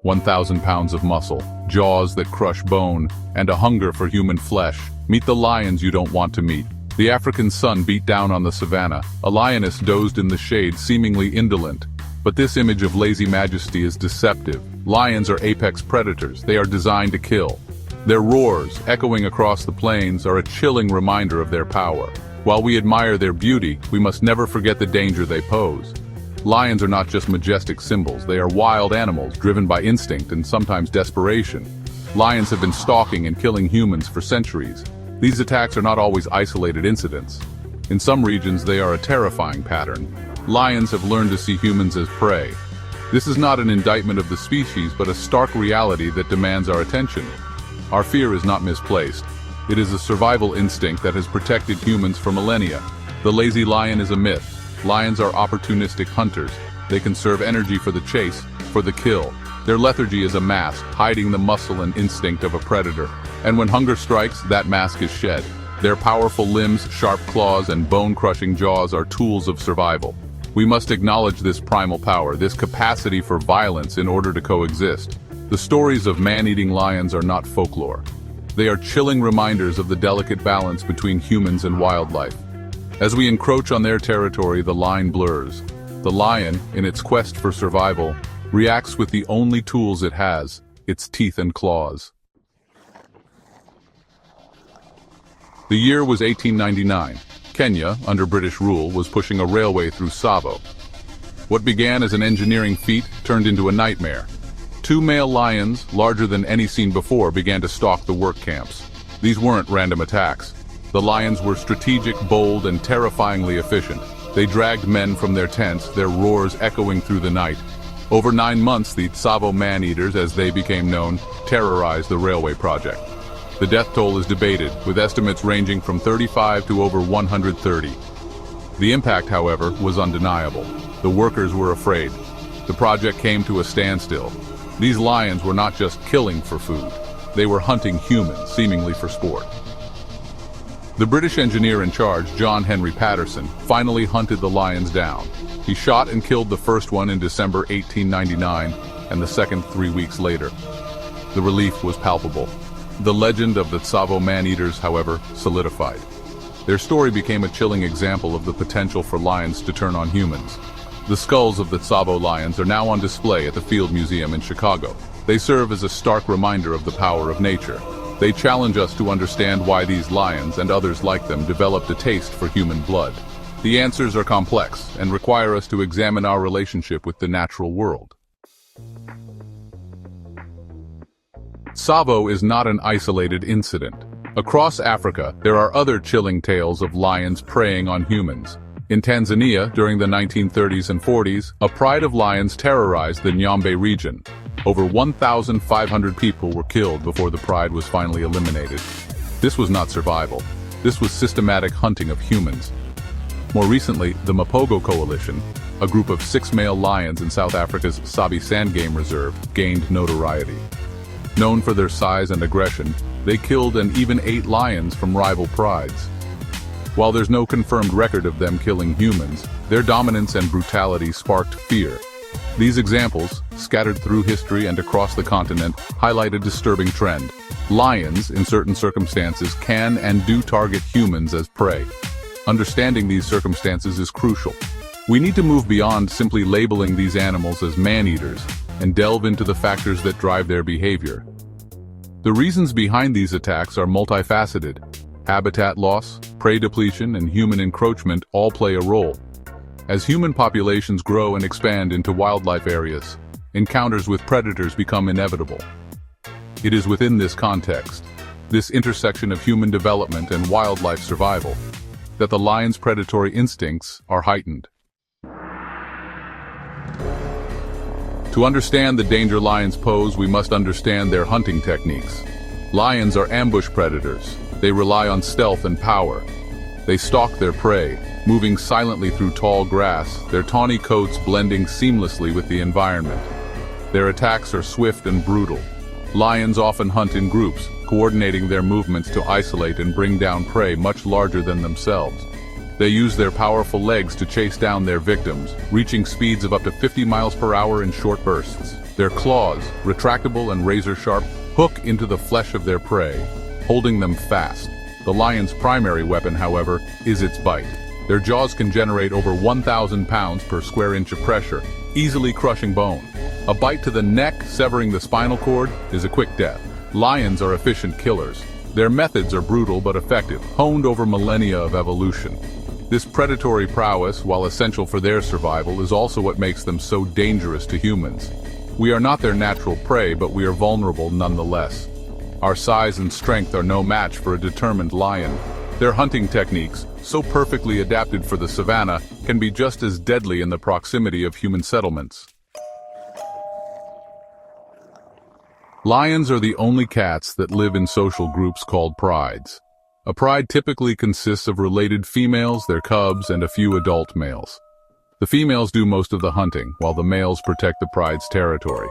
1,000 pounds of muscle, jaws that crush bone, and a hunger for human flesh. Meet the lions you don't want to meet. The African sun beat down on the savannah. A lioness dozed in the shade, seemingly indolent. But this image of lazy majesty is deceptive. Lions are apex predators. They are designed to kill. Their roars, echoing across the plains, are a chilling reminder of their power. While we admire their beauty, we must never forget the danger they pose. Lions are not just majestic symbols, they are wild animals driven by instinct and sometimes desperation. Lions have been stalking and killing humans for centuries. These attacks are not always isolated incidents. In some regions, they are a terrifying pattern. Lions have learned to see humans as prey. This is not an indictment of the species, but a stark reality that demands our attention. Our fear is not misplaced. It is a survival instinct that has protected humans for millennia. The lazy lion is a myth. Lions are opportunistic hunters. They conserve energy for the chase, for the kill. Their lethargy is a mask, hiding the muscle and instinct of a predator. And when hunger strikes, that mask is shed. Their powerful limbs, sharp claws, and bone-crushing jaws are tools of survival. We must acknowledge this primal power, this capacity for violence in order to coexist. The stories of man-eating lions are not folklore. They are chilling reminders of the delicate balance between humans and wildlife. As we encroach on their territory, the line blurs. The lion, in its quest for survival, reacts with the only tools it has, its teeth and claws. The year was 1899. Kenya, under British rule, was pushing a railway through Tsavo. What began as an engineering feat turned into a nightmare. Two male lions, larger than any seen before, began to stalk the work camps. These weren't random attacks. The lions were strategic, bold, and terrifyingly efficient. They dragged men from their tents, their roars echoing through the night. Over 9 months, the Tsavo man-eaters, as they became known, terrorized the railway project. The death toll is debated, with estimates ranging from 35 to over 130. The impact, however, was undeniable. The workers were afraid. The project came to a standstill. These lions were not just killing for food. They were hunting humans, seemingly for sport. The British engineer in charge, John Henry Patterson, finally hunted the lions down. He shot and killed the first one in December 1899, and the second 3 weeks later. The relief was palpable. The legend of the Tsavo man-eaters, however, solidified. Their story became a chilling example of the potential for lions to turn on humans. The skulls of the Tsavo lions are now on display at the Field Museum in Chicago. They serve as a stark reminder of the power of nature. They challenge us to understand why these lions and others like them developed a taste for human blood. The answers are complex and require us to examine our relationship with the natural world. Tsavo is not an isolated incident. Across Africa, there are other chilling tales of lions preying on humans. In Tanzania, during the 1930s and 40s, a pride of lions terrorized the Nyambe region. Over 1,500 people were killed before the pride was finally eliminated. This was not survival. This was systematic hunting of humans. More recently, the Mapogo Coalition, a group of 6 male lions in South Africa's Sabi Sand Game Reserve, gained notoriety. Known for their size and aggression, they killed and even ate lions from rival prides. While there's no confirmed record of them killing humans, their dominance and brutality sparked fear. These examples, scattered through history and across the continent, highlight a disturbing trend. Lions, in certain circumstances, can and do target humans as prey. Understanding these circumstances is crucial. We need to move beyond simply labeling these animals as man-eaters and delve into the factors that drive their behavior. The reasons behind these attacks are multifaceted. Habitat loss, prey depletion, and human encroachment all play a role. As human populations grow and expand into wildlife areas, encounters with predators become inevitable. It is within this context, this intersection of human development and wildlife survival, that the lion's predatory instincts are heightened. To understand the danger lions pose, we must understand their hunting techniques. Lions are ambush predators. They rely on stealth and power. They stalk their prey, moving silently through tall grass, their tawny coats blending seamlessly with the environment. Their attacks are swift and brutal. Lions often hunt in groups, coordinating their movements to isolate and bring down prey much larger than themselves. They use their powerful legs to chase down their victims, reaching speeds of up to 50 miles per hour in short bursts. Their claws, retractable and razor-sharp, hook into the flesh of their prey, holding them fast. The lion's primary weapon, however, is its bite. Their jaws can generate over 1,000 pounds per square inch of pressure, easily crushing bone. A bite to the neck, severing the spinal cord, is a quick death. Lions are efficient killers. Their methods are brutal but effective, honed over millennia of evolution. This predatory prowess, while essential for their survival, is also what makes them so dangerous to humans. We are not their natural prey, but we are vulnerable nonetheless. Our size and strength are no match for a determined lion. Their hunting techniques, so perfectly adapted for the savannah, can be just as deadly in the proximity of human settlements. Lions are the only cats that live in social groups called prides. A pride typically consists of related females, their cubs, and a few adult males. The females do most of the hunting, while the males protect the pride's territory.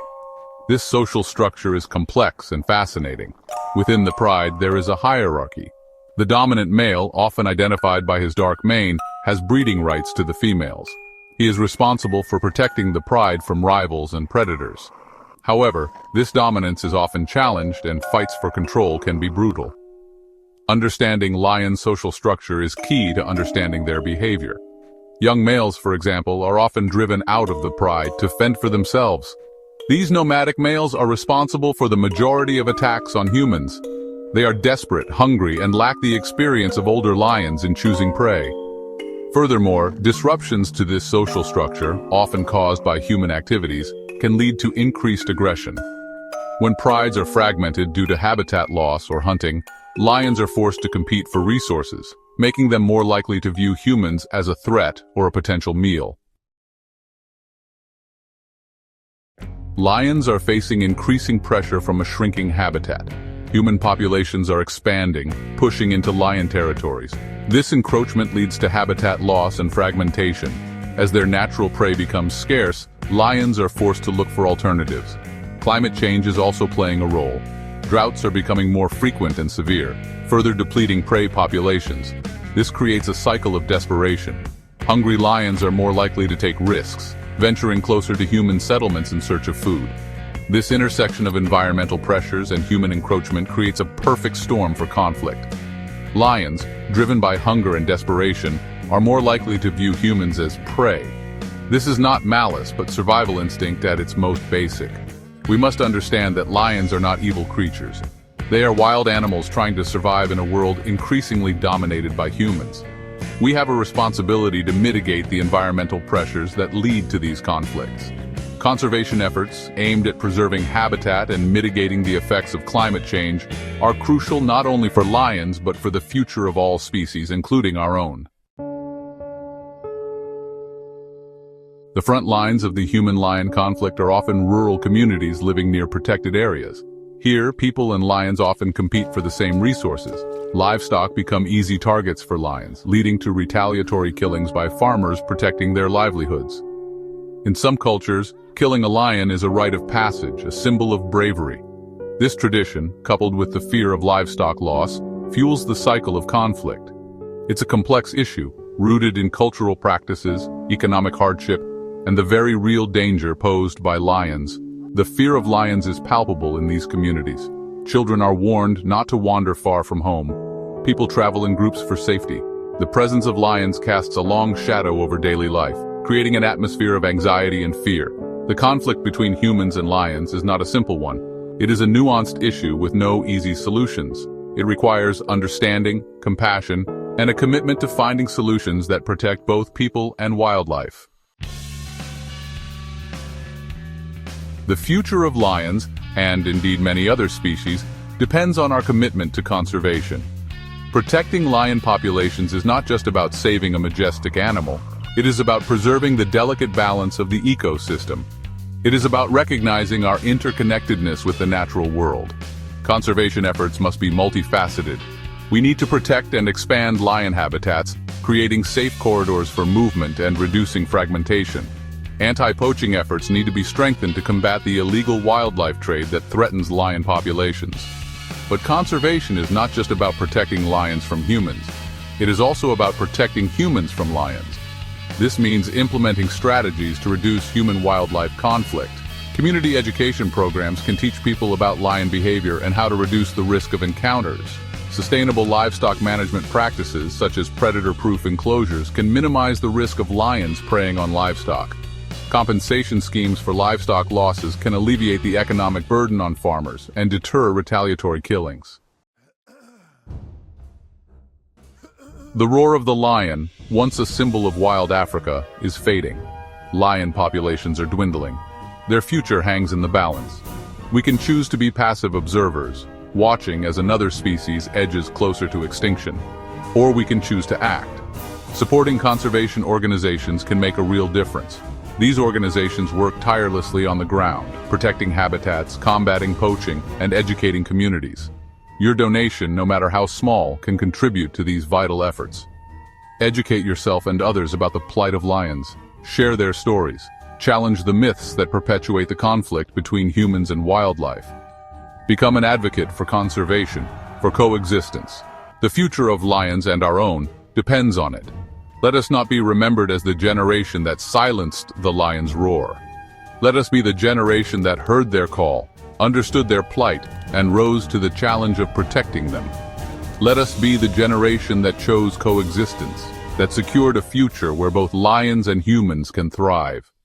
This social structure is complex and fascinating. Within the pride, there is a hierarchy. The dominant male, often identified by his dark mane, has breeding rights to the females. He is responsible for protecting the pride from rivals and predators. However, this dominance is often challenged, and fights for control can be brutal. Understanding lion social structure is key to understanding their behavior. Young males, for example, are often driven out of the pride to fend for themselves. These nomadic males are responsible for the majority of attacks on humans. They are desperate, hungry, and lack the experience of older lions in choosing prey. Furthermore, disruptions to this social structure, often caused by human activities, can lead to increased aggression. When prides are fragmented due to habitat loss or hunting, lions are forced to compete for resources, making them more likely to view humans as a threat or a potential meal. Lions are facing increasing pressure from a shrinking habitat. Human populations are expanding, pushing into lion territories. This encroachment leads to habitat loss and fragmentation. As their natural prey becomes scarce, lions are forced to look for alternatives. Climate change is also playing a role. Droughts are becoming more frequent and severe, further depleting prey populations. This creates a cycle of desperation. Hungry lions are more likely to take risks, venturing closer to human settlements in search of food. This intersection of environmental pressures and human encroachment creates a perfect storm for conflict. Lions, driven by hunger and desperation, are more likely to view humans as prey. This is not malice, but survival instinct at its most basic. We must understand that lions are not evil creatures. They are wild animals trying to survive in a world increasingly dominated by humans. We have a responsibility to mitigate the environmental pressures that lead to these conflicts. Conservation efforts, aimed at preserving habitat and mitigating the effects of climate change, are crucial not only for lions but for the future of all species, including our own. The front lines of the human-lion conflict are often rural communities living near protected areas. Here, people and lions often compete for the same resources. Livestock become easy targets for lions, leading to retaliatory killings by farmers protecting their livelihoods. In some cultures, killing a lion is a rite of passage, a symbol of bravery. This tradition, coupled with the fear of livestock loss, fuels the cycle of conflict. It's a complex issue, rooted in cultural practices, economic hardship, and the very real danger posed by lions. The fear of lions is palpable in these communities. Children are warned not to wander far from home. People travel in groups for safety. The presence of lions casts a long shadow over daily life, creating an atmosphere of anxiety and fear. The conflict between humans and lions is not a simple one. It is a nuanced issue with no easy solutions. It requires understanding, compassion, and a commitment to finding solutions that protect both people and wildlife. The future of lions, and indeed many other species, depends on our commitment to conservation. Protecting lion populations is not just about saving a majestic animal. It is about preserving the delicate balance of the ecosystem. It is about recognizing our interconnectedness with the natural world. Conservation efforts must be multifaceted. We need to protect and expand lion habitats, creating safe corridors for movement and reducing fragmentation. Anti-poaching efforts need to be strengthened to combat the illegal wildlife trade that threatens lion populations. But conservation is not just about protecting lions from humans. It is also about protecting humans from lions. This means implementing strategies to reduce human-wildlife conflict. Community education programs can teach people about lion behavior and how to reduce the risk of encounters. Sustainable livestock management practices, such as predator-proof enclosures, can minimize the risk of lions preying on livestock. Compensation schemes for livestock losses can alleviate the economic burden on farmers and deter retaliatory killings. The roar of the lion, once a symbol of wild Africa, is fading. Lion populations are dwindling. Their future hangs in the balance. We can choose to be passive observers, watching as another species edges closer to extinction. Or we can choose to act. Supporting conservation organizations can make a real difference. These organizations work tirelessly on the ground, protecting habitats, combating poaching, and educating communities. Your donation, no matter how small, can contribute to these vital efforts. Educate yourself and others about the plight of lions. Share their stories. Challenge the myths that perpetuate the conflict between humans and wildlife. Become an advocate for conservation, for coexistence. The future of lions and our own depends on it. Let us not be remembered as the generation that silenced the lion's roar. Let us be the generation that heard their call, understood their plight, and rose to the challenge of protecting them. Let us be the generation that chose coexistence, that secured a future where both lions and humans can thrive.